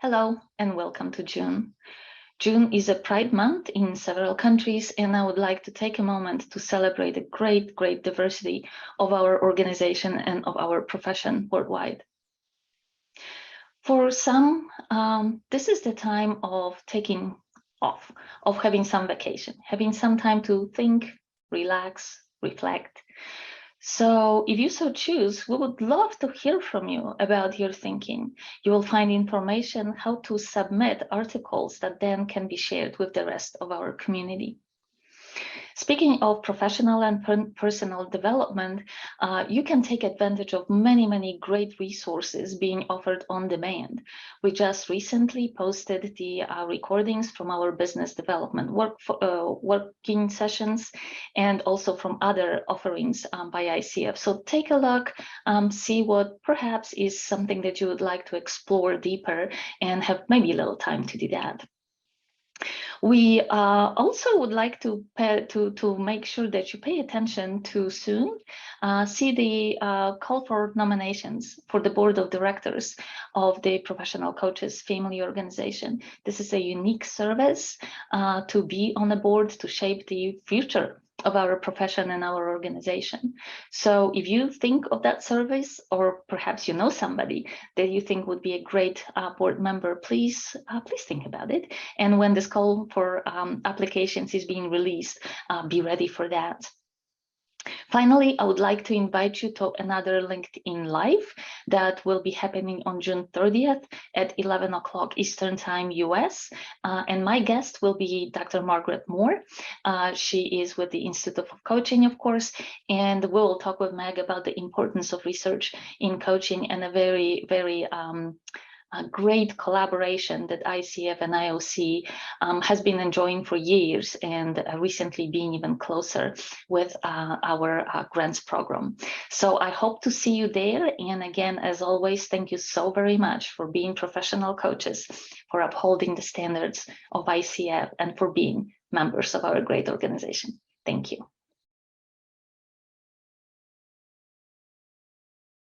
Hello and welcome to June. June is a Pride Month in several countries, and I would like to take a moment to celebrate the great diversity of our organization and of our profession worldwide. For some, this is the time of taking off, of having some vacation, having some time to think, relax, reflect. So if you so choose, we would love to hear from you about your thinking. You will find information how to submit articles that then can be shared with the rest of our community. Speaking of professional and personal development, you can take advantage of many great resources being offered on demand. We just recently posted the recordings from our business development working sessions and also from other offerings by ICF. So take a look, see what perhaps is something that you would like to explore deeper and have maybe a little time to do that. We also would like to make sure that you pay attention to soon see the call for nominations for the board of directors of the Professional Coaches Family Organization. This is a unique service to be on the board to shape the future of our profession and our organization. So if you think of that service, or perhaps you know somebody that you think would be a great board member, please think about it. And when this call for applications is being released, be ready for that. Finally, I would like to invite you to another LinkedIn Live that will be happening on June 30th at 11 o'clock Eastern Time, US. And my guest will be Dr. Margaret Moore. She is with the Institute of Coaching, of course, and we will talk with Meg about the importance of research in coaching and a very great collaboration that ICF and IOC has been enjoying for years, and recently being even closer with our grants program. So I hope to see you there. And again, as always, thank you so very much for being professional coaches, for upholding the standards of ICF, and for being members of our great organization. Thank you.